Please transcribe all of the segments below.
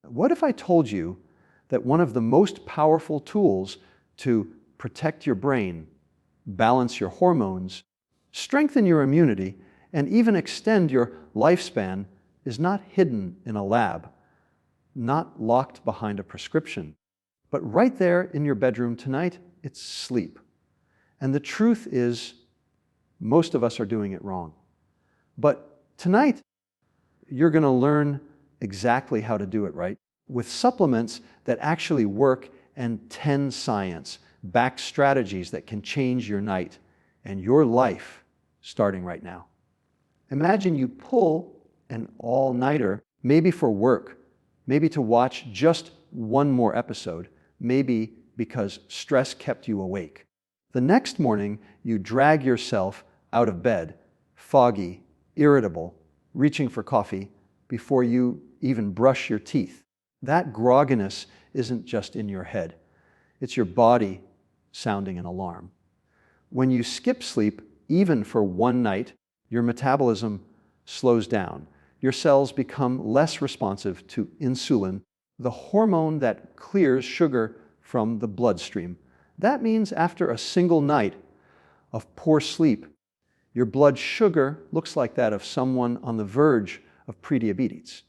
What if I told you that one of the most powerful tools to protect your brain, balance your hormones, strengthen your immunity, and even extend your lifespan is not hidden in a lab, not locked behind a prescription, but right there in your bedroom tonight? It's sleep. And the truth is, most of us are doing it wrong. But tonight, you're going to learn exactly how to do it right with supplements that actually work and 10 science-backed strategies that can change your night and your life starting right now. Imagine you pull an all-nighter, maybe for work, maybe to watch just one more episode, maybe because stress kept you awake. The next morning, you drag yourself out of bed, foggy, irritable, reaching for coffee before you even brush your teeth. That grogginess isn't just in your head. It's your body sounding an alarm. When you skip sleep, even for one night, your metabolism slows down. Your cells become less responsive to insulin, the hormone that clears sugar from the bloodstream. That means after a single night of poor sleep, your blood sugar looks like that of someone on the verge of prediabetes.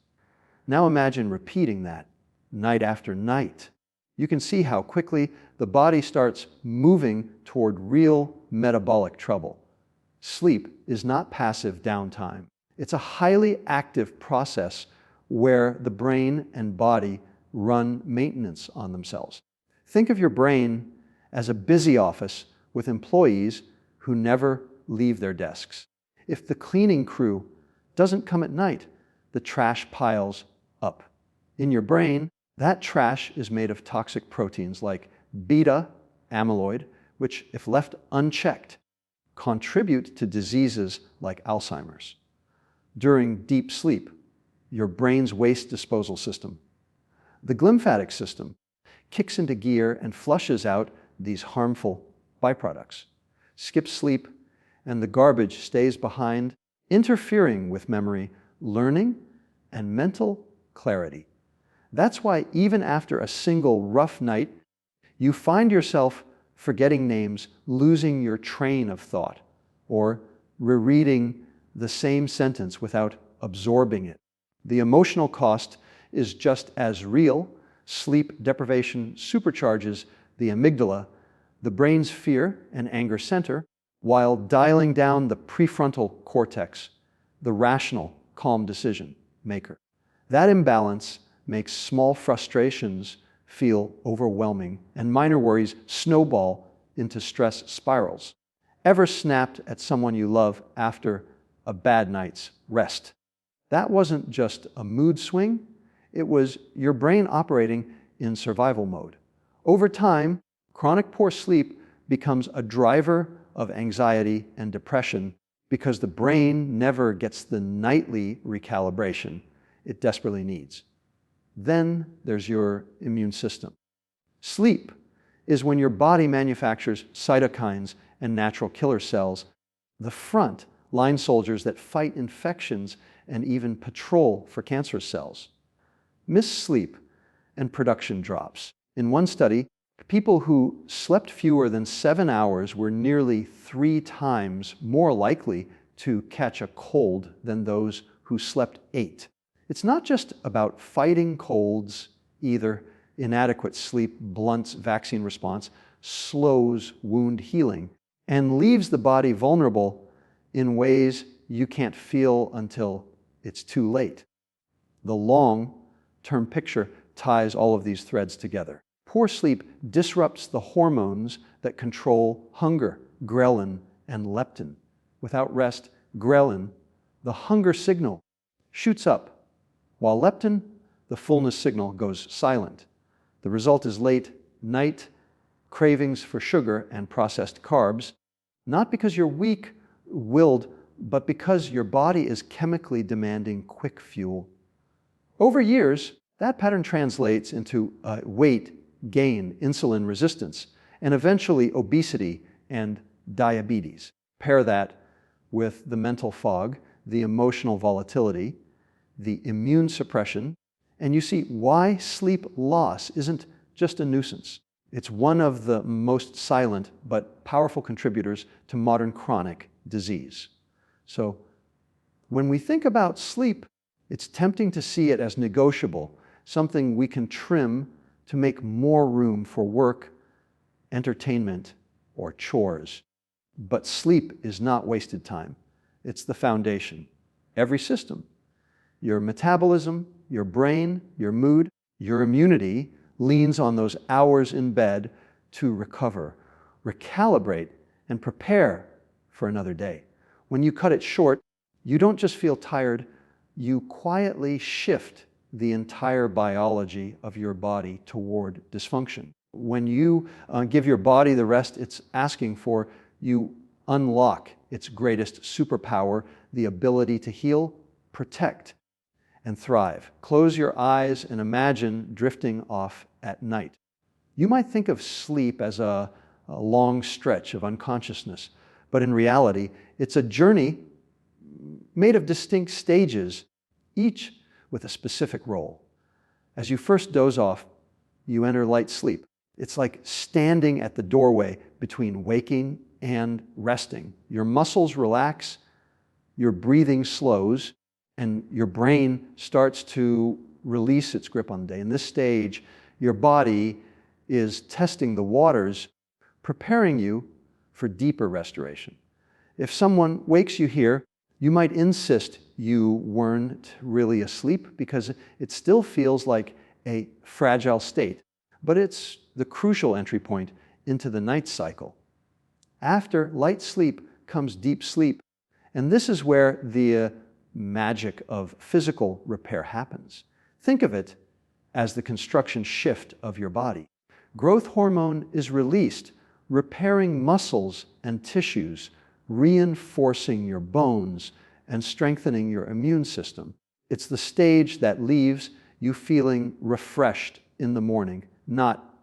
Now imagine repeating that night after night. You can see how quickly the body starts moving toward real metabolic trouble. Sleep is not passive downtime. It's a highly active process where the brain and body run maintenance on themselves. Think of your brain as a busy office with employees who never leave their desks. If the cleaning crew doesn't come at night, the trash piles up. In your brain, that trash is made of toxic proteins like beta amyloid, which, if left unchecked, contribute to diseases like Alzheimer's. During deep sleep, your brain's waste disposal system, the glymphatic system, kicks into gear and flushes out these harmful byproducts. Skip sleep, and the garbage stays behind, interfering with memory, learning, and mental clarity. That's why even after a single rough night, you find yourself forgetting names, losing your train of thought, or rereading the same sentence without absorbing it. The emotional cost is just as real. Sleep deprivation supercharges the amygdala, the brain's fear and anger center, while dialing down the prefrontal cortex, the rational, calm decision maker. That imbalance makes small frustrations feel overwhelming and minor worries snowball into stress spirals. Ever snapped at someone you love after a bad night's rest? That wasn't just a mood swing, it was your brain operating in survival mode. Over time, chronic poor sleep becomes a driver of anxiety and depression because the brain never gets the nightly recalibration it desperately needs. Then there's your immune system. Sleep is when your body manufactures cytokines and natural killer cells, the front line soldiers that fight infections and even patrol for cancerous cells. Miss sleep and production drops. In one study, people who slept fewer than 7 hours were nearly 3 times more likely to catch a cold than those who slept 8. It's not just about fighting colds either. Inadequate sleep blunts vaccine response, slows wound healing, and leaves the body vulnerable in ways you can't feel until it's too late. The long-term picture ties all of these threads together. Poor sleep disrupts the hormones that control hunger, ghrelin and leptin. Without rest, ghrelin, the hunger signal, shoots up, while leptin, the fullness signal, goes silent. The result is late night cravings for sugar and processed carbs, not because you're weak-willed, but because your body is chemically demanding quick fuel. Over years, that pattern translates into weight gain, insulin resistance, and eventually obesity and diabetes. Pair that with the mental fog, the emotional volatility, the immune suppression, And you see why sleep loss isn't just a nuisance. It's one of the most silent but powerful contributors to modern chronic disease. So when we think about sleep, it's tempting to see it as negotiable, something we can trim to make more room for work, entertainment, or chores. But sleep is not wasted time. It's the foundation. Every system, your metabolism, your brain, your mood, your immunity leans on those hours in bed to recover, recalibrate, and prepare for another day. When you cut it short, you don't just feel tired, you quietly shift the entire biology of your body toward dysfunction. When you give your body the rest it's asking for, you unlock its greatest superpower, the ability to heal, protect, and thrive. Close your eyes and imagine drifting off at night. You might think of sleep as a long stretch of unconsciousness, but in reality, it's a journey made of distinct stages, each with a specific role. As you first doze off, you enter light sleep. It's like standing at the doorway between waking and resting. Your muscles relax, your breathing slows, and your brain starts to release its grip on the day. In this stage, your body is testing the waters, preparing you for deeper restoration. If someone wakes you here, you might insist you weren't really asleep because it still feels like a fragile state, but it's the crucial entry point into the night cycle. After light sleep comes deep sleep, and this is where the magic of physical repair happens. Think of it as the construction shift of your body. Growth hormone is released, repairing muscles and tissues, reinforcing your bones, and strengthening your immune system. It's the stage that leaves you feeling refreshed in the morning, not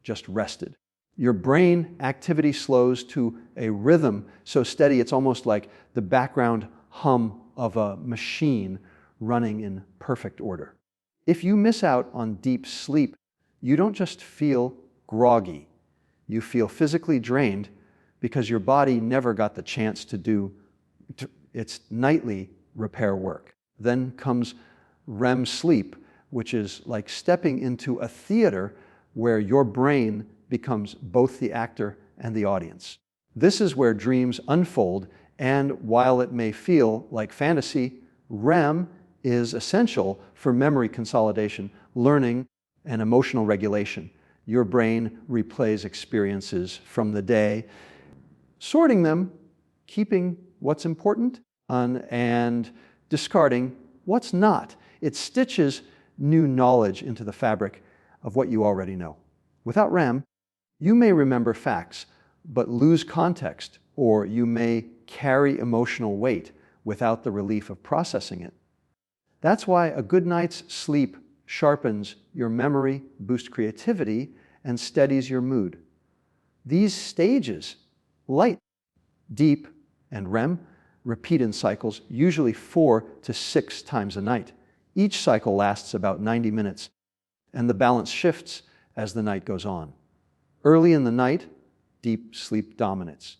just rested. Your brain activity slows to a rhythm so steady it's almost like the background hum of a machine running in perfect order. If you miss out on deep sleep, you don't just feel groggy. You feel physically drained because your body never got the chance to do its nightly repair work. Then comes REM sleep, which is like stepping into a theater where your brain becomes both the actor and the audience. This is where dreams unfold, and while it may feel like fantasy, REM is essential for memory consolidation, learning, and emotional regulation. Your brain replays experiences from the day, sorting them, keeping what's important and discarding what's not. It stitches new knowledge into the fabric of what you already know. Without REM, you may remember facts, but lose context, or you may carry emotional weight without the relief of processing it. That's why a good night's sleep sharpens your memory, boosts creativity, and steadies your mood. These stages, light, deep, and REM, repeat in cycles, usually 4 to 6 times a night. Each cycle lasts about 90 minutes, and the balance shifts as the night goes on. Early in the night, deep sleep dominates.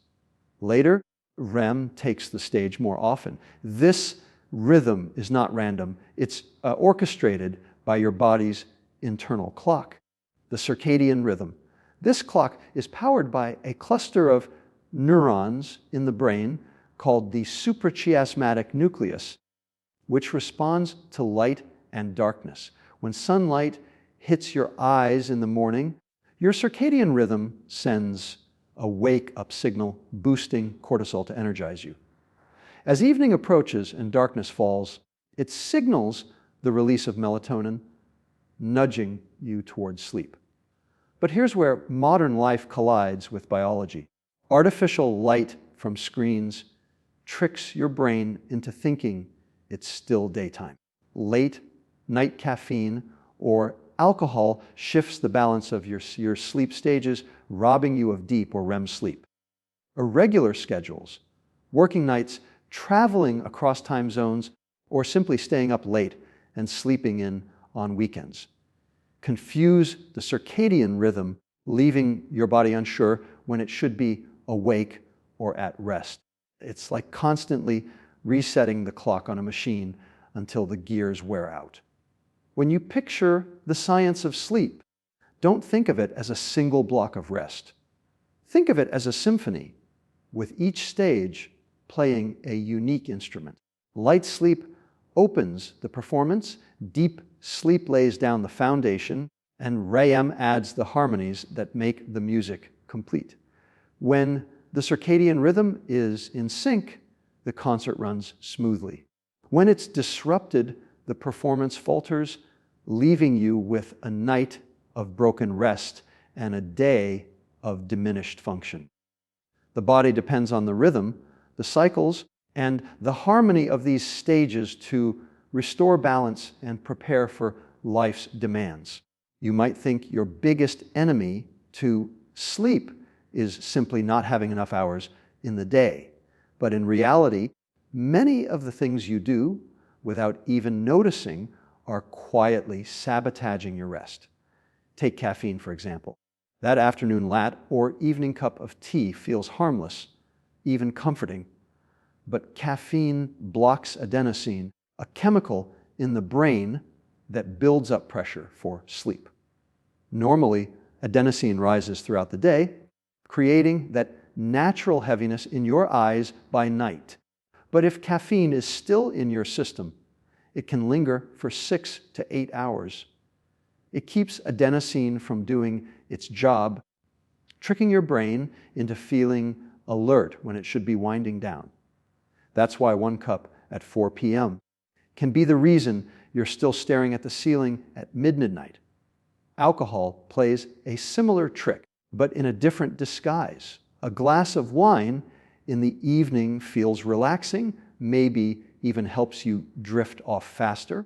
Later, REM takes the stage more often. This rhythm is not random. It's orchestrated by your body's internal clock, the circadian rhythm. This clock is powered by a cluster of neurons in the brain called the suprachiasmatic nucleus, which responds to light and darkness. When sunlight hits your eyes in the morning, your circadian rhythm sends a wake-up signal, boosting cortisol to energize you. As evening approaches and darkness falls, it signals the release of melatonin, nudging you towards sleep. But here's where modern life collides with biology. Artificial light from screens tricks your brain into thinking it's still daytime. Late night caffeine or alcohol shifts the balance of your sleep stages, robbing you of deep or REM sleep. Irregular schedules, working nights, traveling across time zones, or simply staying up late and sleeping in on weekends. Confuse the circadian rhythm, leaving your body unsure when it should be awake or at rest. It's like constantly resetting the clock on a machine until the gears wear out. When you picture the science of sleep, don't think of it as a single block of rest. Think of it as a symphony, with each stage playing a unique instrument. Light sleep opens the performance, deep sleep lays down the foundation, and REM adds the harmonies that make the music complete. When the circadian rhythm is in sync, the concert runs smoothly. When it's disrupted, the performance falters, leaving you with a night of broken rest and a day of diminished function. The body depends on the rhythm, the cycles, and the harmony of these stages to restore balance and prepare for life's demands. You might think your biggest enemy to sleep is simply not having enough hours in the day. But in reality, many of the things you do without even noticing are quietly sabotaging your rest. Take caffeine, for example. That afternoon lat or evening cup of tea feels harmless, even comforting. But caffeine blocks adenosine, a chemical in the brain that builds up pressure for sleep. Normally, adenosine rises throughout the day, creating that natural heaviness in your eyes by night. But if caffeine is still in your system, it can linger for 6 to 8 hours. It keeps adenosine from doing its job, tricking your brain into feeling alert when it should be winding down. That's why 1 cup at 4 p.m. can be the reason you're still staring at the ceiling at midnight. Alcohol plays a similar trick, but in a different disguise. A glass of wine in the evening feels relaxing, maybe even helps you drift off faster.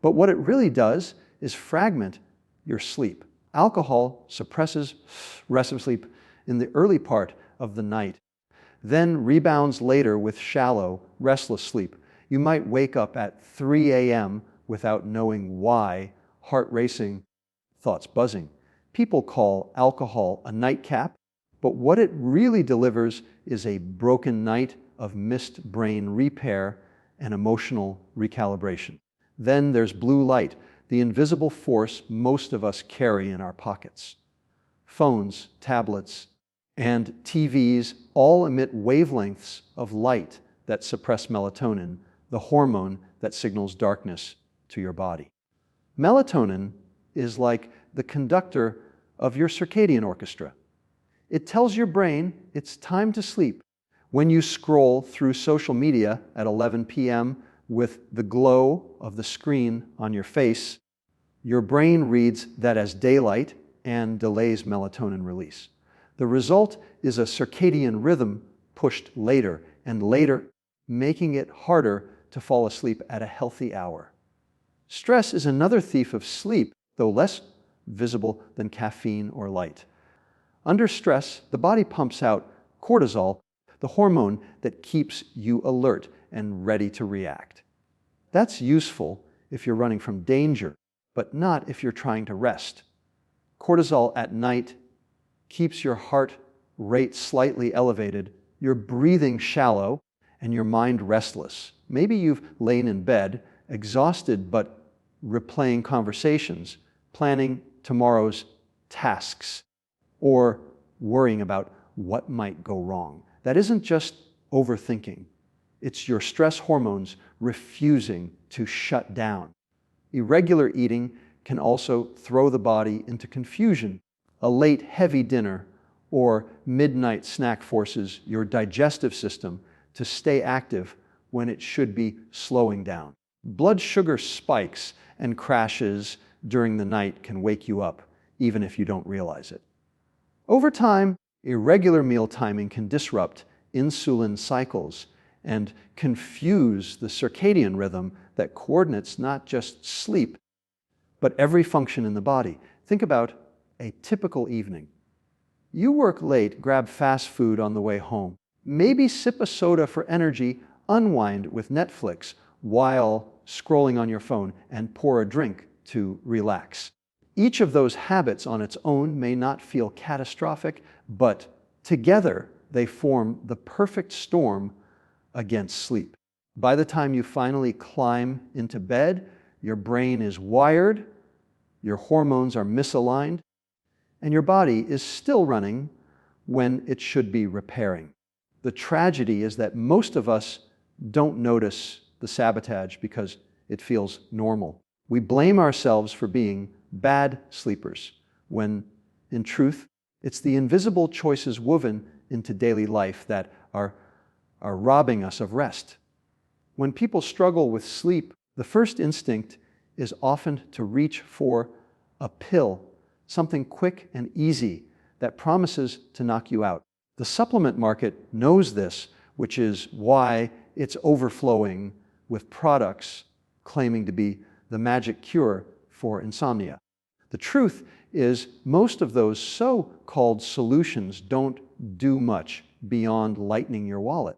But what it really does is fragment your sleep. Alcohol suppresses REM sleep in the early part of the night, then rebounds later with shallow, restless sleep. You might wake up at 3 a.m. without knowing why, heart racing, thoughts buzzing. People call alcohol a nightcap, but what it really delivers is a broken night of missed brain repair and emotional recalibration. Then there's blue light, the invisible force most of us carry in our pockets. Phones, tablets, and TVs all emit wavelengths of light that suppress melatonin, the hormone that signals darkness to your body. Melatonin is like the conductor of your circadian orchestra. It tells your brain it's time to sleep. When you scroll through social media at 11 p.m. with the glow of the screen on your face, your brain reads that as daylight and delays melatonin release. The result is a circadian rhythm pushed later and later, making it harder to fall asleep at a healthy hour. Stress is another thief of sleep, though less visible than caffeine or light. Under stress, the body pumps out cortisol, the hormone that keeps you alert and ready to react. That's useful if you're running from danger, but not if you're trying to rest. Cortisol at night keeps your heart rate slightly elevated, your breathing shallow, and your mind restless. Maybe you've lain in bed, exhausted but replaying conversations, planning tomorrow's tasks, or worrying about what might go wrong. That isn't just overthinking. It's your stress hormones refusing to shut down. Irregular eating can also throw the body into confusion. A late, heavy dinner or midnight snack forces your digestive system to stay active when it should be slowing down. Blood sugar spikes and crashes during the night can wake you up, even if you don't realize it. Over time, irregular meal timing can disrupt insulin cycles and confuse the circadian rhythm that coordinates not just sleep, but every function in the body. Think about a typical evening. You work late, grab fast food on the way home. Maybe sip a soda for energy, unwind with Netflix while scrolling on your phone, and pour a drink to relax. Each of those habits on its own may not feel catastrophic, but together they form the perfect storm against sleep. By the time you finally climb into bed, your brain is wired, your hormones are misaligned, and your body is still running when it should be repairing. The tragedy is that most of us don't notice the sabotage because it feels normal. We blame ourselves for being bad sleepers, when in truth, it's the invisible choices woven into daily life that are robbing us of rest. When people struggle with sleep, the first instinct is often to reach for a pill, something quick and easy that promises to knock you out. The supplement market knows this, which is why it's overflowing with products claiming to be the magic cure for insomnia. The truth is, most of those so-called solutions don't do much beyond lightening your wallet.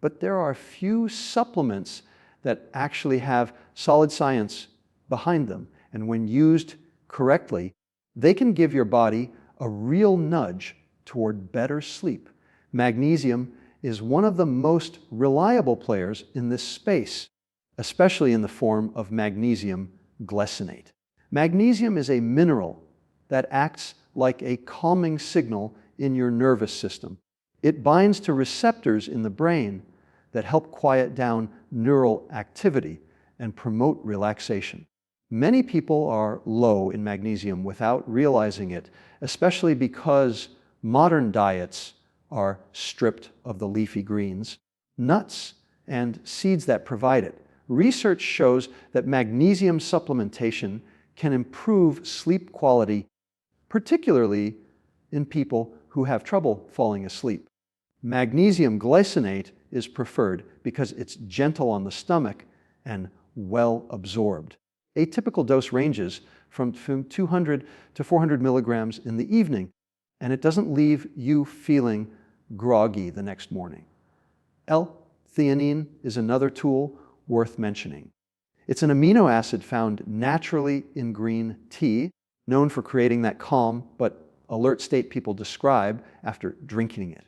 But there are few supplements that actually have solid science behind them, and when used correctly, they can give your body a real nudge toward better sleep. Magnesium is one of the most reliable players in this space, especially in the form of magnesium glycinate. Magnesium is a mineral that acts like a calming signal in your nervous system. It binds to receptors in the brain that help quiet down neural activity and promote relaxation. Many people are low in magnesium without realizing it, especially because modern diets are stripped of the leafy greens, nuts, and seeds that provide it. Research shows that magnesium supplementation can improve sleep quality, particularly in people who have trouble falling asleep. Magnesium glycinate is preferred because it's gentle on the stomach and well absorbed. A typical dose ranges from 200 to 400 milligrams in the evening, and it doesn't leave you feeling groggy the next morning. L-theanine is another tool worth mentioning. It's an amino acid found naturally in green tea, known for creating that calm but alert state people describe after drinking it.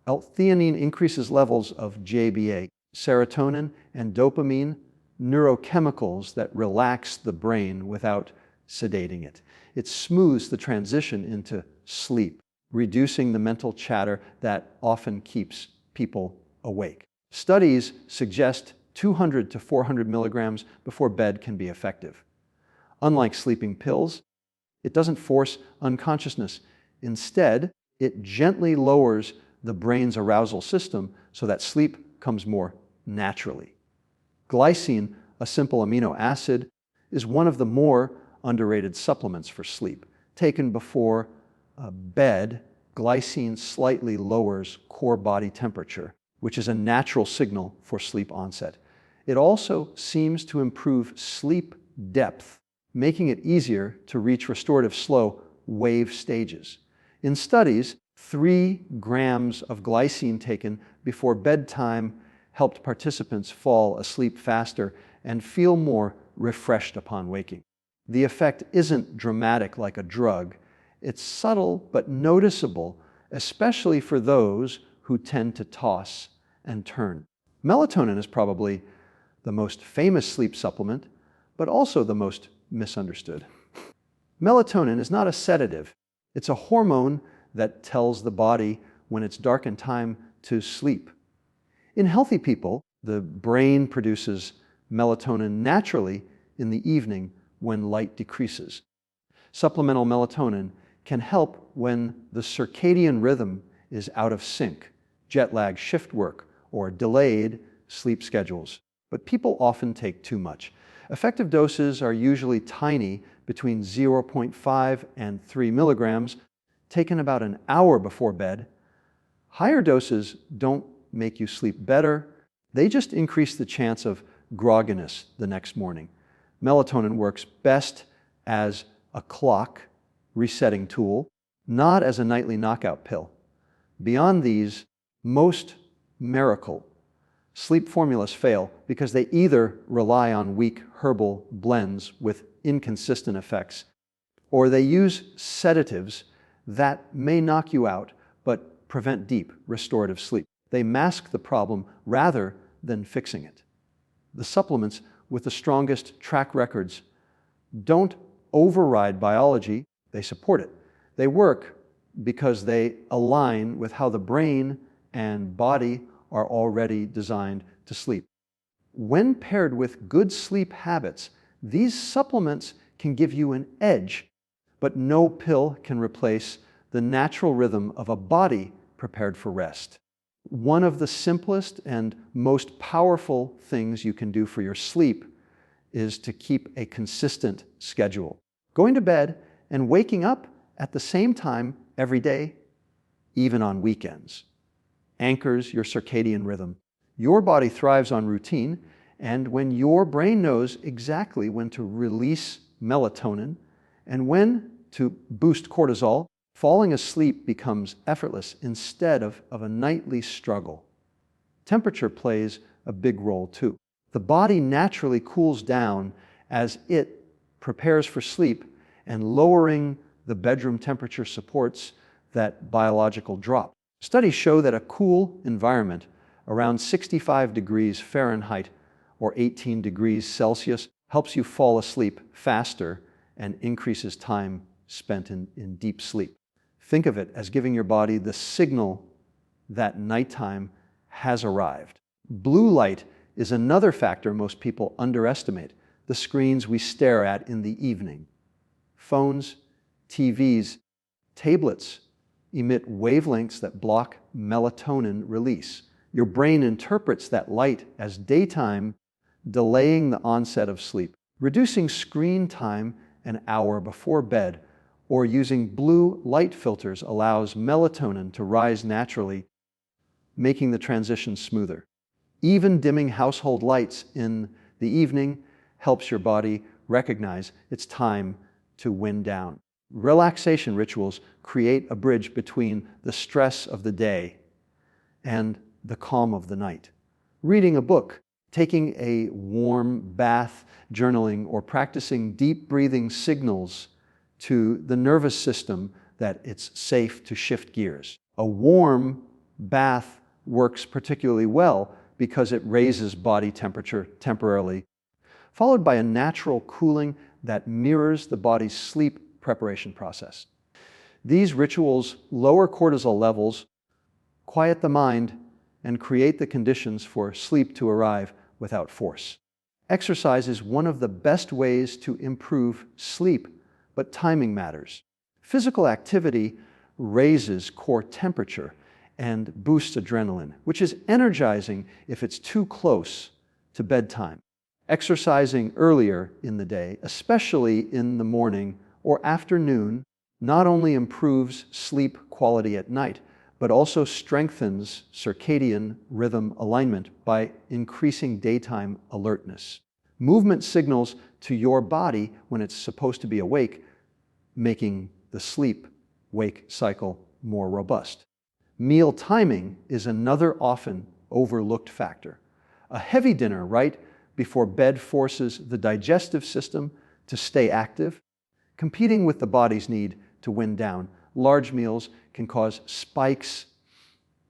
L-theanine increases levels of GABA, serotonin, and dopamine, neurochemicals that relax the brain without sedating it. It smooths the transition into sleep, reducing the mental chatter that often keeps people awake. Studies suggest 200 to 400 milligrams before bed can be effective. Unlike sleeping pills, it doesn't force unconsciousness. Instead, it gently lowers the brain's arousal system so that sleep comes more naturally. Glycine, a simple amino acid, is one of the more underrated supplements for sleep. Taken before bed, glycine slightly lowers core body temperature, which is a natural signal for sleep onset. It also seems to improve sleep depth, making it easier to reach restorative slow wave stages. In studies, 3 grams of glycine taken before bedtime helped participants fall asleep faster and feel more refreshed upon waking. The effect isn't dramatic like a drug. It's subtle but noticeable, especially for those who tend to toss and turn. Melatonin is probably the most famous sleep supplement, but also the most misunderstood. Melatonin is not a sedative. It's a hormone that tells the body when it's dark and time to sleep. In healthy people, the brain produces melatonin naturally in the evening when light decreases. Supplemental melatonin can help when the circadian rhythm is out of sync, jet lag shift work, or delayed sleep schedules. But people often take too much. Effective doses are usually tiny, between 0.5 and 3 milligrams, taken about an hour before bed. Higher doses don't make you sleep better. They just increase the chance of grogginess the next morning. Melatonin works best as a clock resetting tool, not as a nightly knockout pill. Beyond these, most miracle sleep formulas fail because they either rely on weak herbal blends with inconsistent effects, or they use sedatives that may knock you out but prevent deep, restorative sleep. They mask the problem rather than fixing it. The supplements with the strongest track records don't override biology, they support it. They work because they align with how the brain and body are already designed to sleep. When paired with good sleep habits, these supplements can give you an edge, but no pill can replace the natural rhythm of a body prepared for rest. One of the simplest and most powerful things you can do for your sleep is to keep a consistent schedule. Going to bed and waking up at the same time every day, even on weekends, anchors your circadian rhythm. Your body thrives on routine, and when your brain knows exactly when to release melatonin and when to boost cortisol, falling asleep becomes effortless instead of a nightly struggle. Temperature plays a big role too. The body naturally cools down as it prepares for sleep, and lowering the bedroom temperature supports that biological drop. Studies show that a cool environment around 65 degrees Fahrenheit or 18 degrees Celsius helps you fall asleep faster and increases time spent in deep sleep. Think of it as giving your body the signal that nighttime has arrived. Blue light is another factor most people underestimate, the screens we stare at in the evening. Phones, TVs, tablets emit wavelengths that block melatonin release. Your brain interprets that light as daytime, delaying the onset of sleep. Reducing screen time an hour before bed or using blue light filters allows melatonin to rise naturally, making the transition smoother. Even dimming household lights in the evening helps your body recognize it's time to wind down. Relaxation rituals create a bridge between the stress of the day and the calm of the night. Reading a book, taking a warm bath, journaling, or practicing deep breathing signals to the nervous system that it's safe to shift gears. A warm bath works particularly well because it raises body temperature temporarily, followed by a natural cooling that mirrors the body's sleep preparation process. These rituals lower cortisol levels, quiet the mind, and create the conditions for sleep to arrive without force. Exercise is one of the best ways to improve sleep, but timing matters. Physical activity raises core temperature and boosts adrenaline, which is energizing if it's too close to bedtime. Exercising earlier in the day, especially in the morning or afternoon, not only improves sleep quality at night, but also strengthens circadian rhythm alignment by increasing daytime alertness. Movement signals to your body when it's supposed to be awake, making the sleep-wake cycle more robust. Meal timing is another often overlooked factor. A heavy dinner right before bed forces the digestive system to stay active, competing with the body's need to wind down. Large meals can cause spikes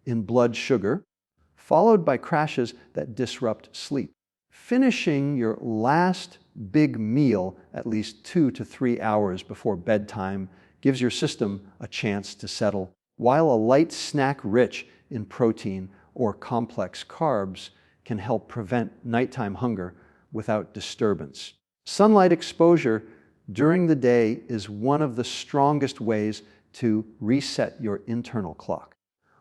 in blood sugar, followed by crashes that disrupt sleep. Finishing your last big meal at least 2 to 3 hours before bedtime gives your system a chance to settle, while a light snack rich in protein or complex carbs can help prevent nighttime hunger without disturbance. Sunlight exposure during the day is one of the strongest ways to reset your internal clock.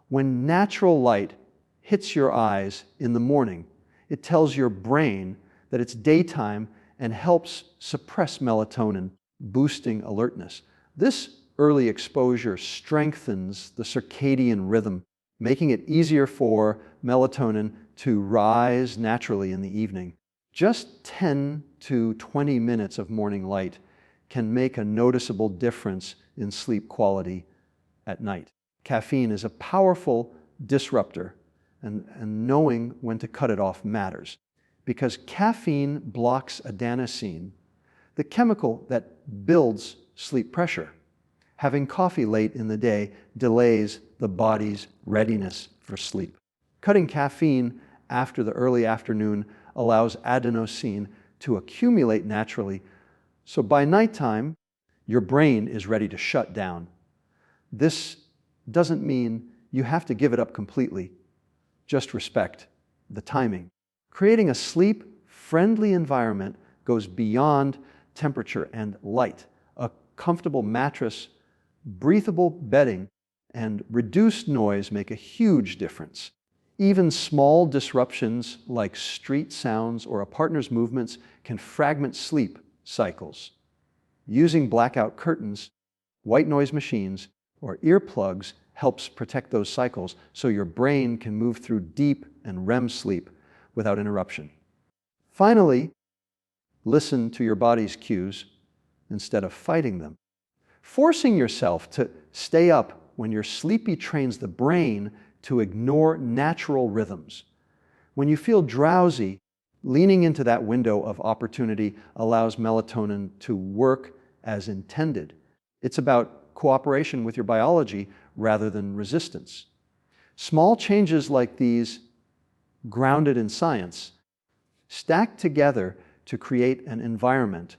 When natural light hits your eyes in the morning, it tells your brain that it's daytime and helps suppress melatonin, boosting alertness. This early exposure strengthens the circadian rhythm, making it easier for melatonin to rise naturally in the evening. Just 10 to 20 minutes of morning light can make a noticeable difference in sleep quality at night. Caffeine is a powerful disruptor, and knowing when to cut it off matters. Because caffeine blocks adenosine, the chemical that builds sleep pressure. Having coffee late in the day delays the body's readiness for sleep. Cutting caffeine after the early afternoon allows adenosine to accumulate naturally, so by nighttime, your brain is ready to shut down. This doesn't mean you have to give it up completely. Just respect the timing. Creating a sleep-friendly environment goes beyond temperature and light. A comfortable mattress, breathable bedding, and reduced noise make a huge difference. Even small disruptions like street sounds or a partner's movements can fragment sleep cycles. Using blackout curtains, white noise machines, or earplugs helps protect those cycles so your brain can move through deep and REM sleep without interruption. Finally, listen to your body's cues instead of fighting them. Forcing yourself to stay up when you're sleepy trains the brain to ignore natural rhythms. When you feel drowsy, leaning into that window of opportunity allows melatonin to work as intended. It's about cooperation with your biology rather than resistance. Small changes like these, grounded in science, stack together to create an environment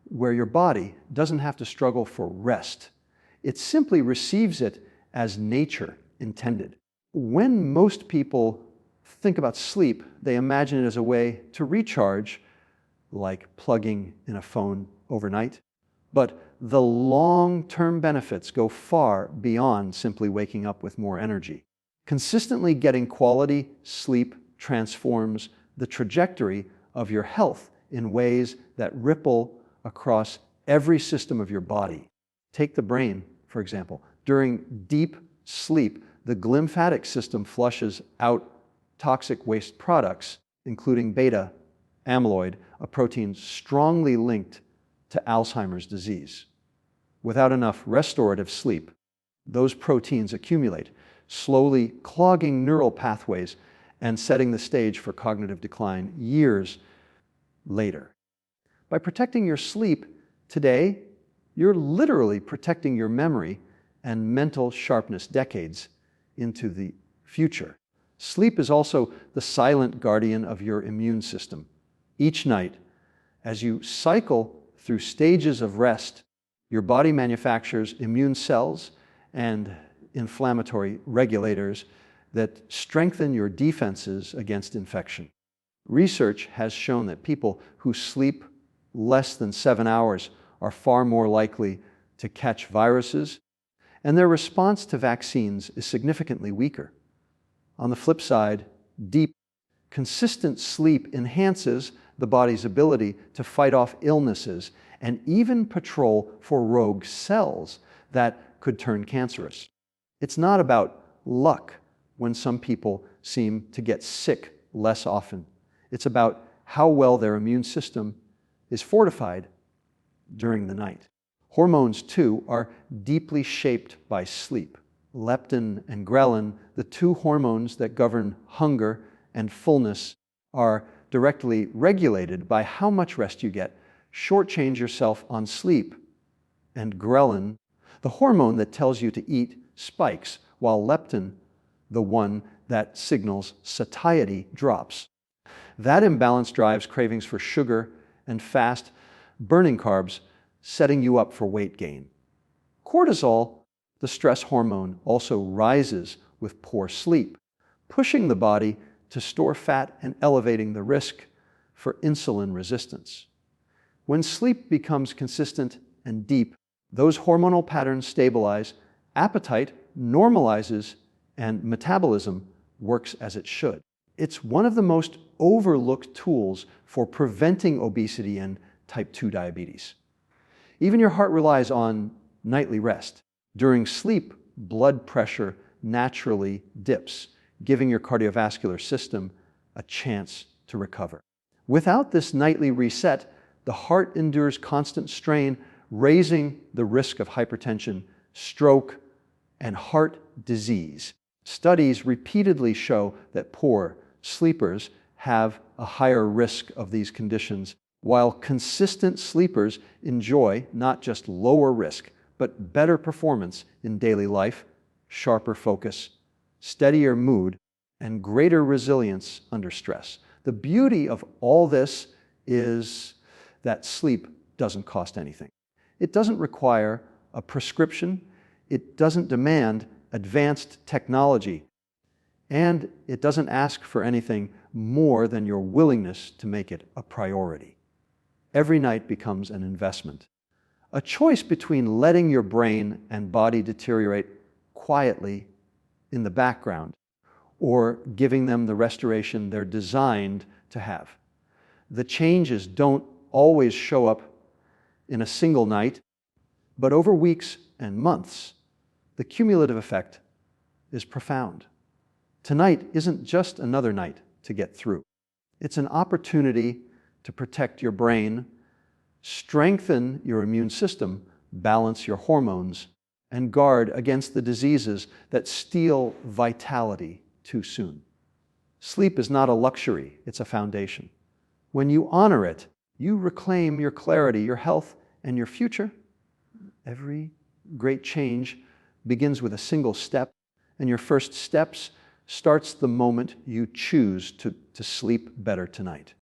where your body doesn't have to struggle for rest. It simply receives it as nature intended. When most people think about sleep, they imagine it as a way to recharge, like plugging in a phone overnight. But the long-term benefits go far beyond simply waking up with more energy. Consistently getting quality sleep transforms the trajectory of your health in ways that ripple across every system of your body. Take the brain, for example. During deep sleep, the glymphatic system flushes out toxic waste products, including beta amyloid, a protein strongly linked to Alzheimer's disease. Without enough restorative sleep, those proteins accumulate, slowly clogging neural pathways and setting the stage for cognitive decline years later. By protecting your sleep today, you're literally protecting your memory and mental sharpness decades into the future. Sleep is also the silent guardian of your immune system. Each night, as you cycle through stages of rest, your body manufactures immune cells and inflammatory regulators that strengthen your defenses against infection. Research has shown that people who sleep less than 7 hours are far more likely to catch viruses, and their response to vaccines is significantly weaker. On the flip side, deep, consistent sleep enhances the body's ability to fight off illnesses and even patrol for rogue cells that could turn cancerous. It's not about luck when some people seem to get sick less often. It's about how well their immune system is fortified during the night. Hormones, too, are deeply shaped by sleep. Leptin and ghrelin, the two hormones that govern hunger and fullness, are directly regulated by how much rest you get. Shortchange yourself on sleep, and ghrelin, the hormone that tells you to eat, spikes, while leptin, the one that signals satiety, drops. That imbalance drives cravings for sugar and fast burning carbs, setting you up for weight gain. Cortisol, the stress hormone, also rises with poor sleep, pushing the body to store fat and elevating the risk for insulin resistance. When sleep becomes consistent and deep, those hormonal patterns stabilize, appetite normalizes, and metabolism works as it should. It's one of the most overlooked tools for preventing obesity and type 2 diabetes. Even your heart relies on nightly rest. During sleep, blood pressure naturally dips, giving your cardiovascular system a chance to recover. Without this nightly reset, the heart endures constant strain, raising the risk of hypertension, stroke, and heart disease. Studies repeatedly show that poor sleepers have a higher risk of these conditions while consistent sleepers enjoy not just lower risk, but better performance in daily life, sharper focus, steadier mood, and greater resilience under stress. The beauty of all this is that sleep doesn't cost anything. It doesn't require a prescription, it doesn't demand advanced technology, and it doesn't ask for anything more than your willingness to make it a priority. Every night becomes an investment, a choice between letting your brain and body deteriorate quietly in the background or giving them the restoration they're designed to have. The changes don't always show up in a single night, but over weeks and months, the cumulative effect is profound. Tonight isn't just another night to get through. It's an opportunity to protect your brain, strengthen your immune system, balance your hormones, and guard against the diseases that steal vitality too soon. Sleep is not a luxury, it's a foundation. When you honor it, you reclaim your clarity, your health, and your future. Every great change begins with a single step, and your first steps starts the moment you choose to sleep better tonight.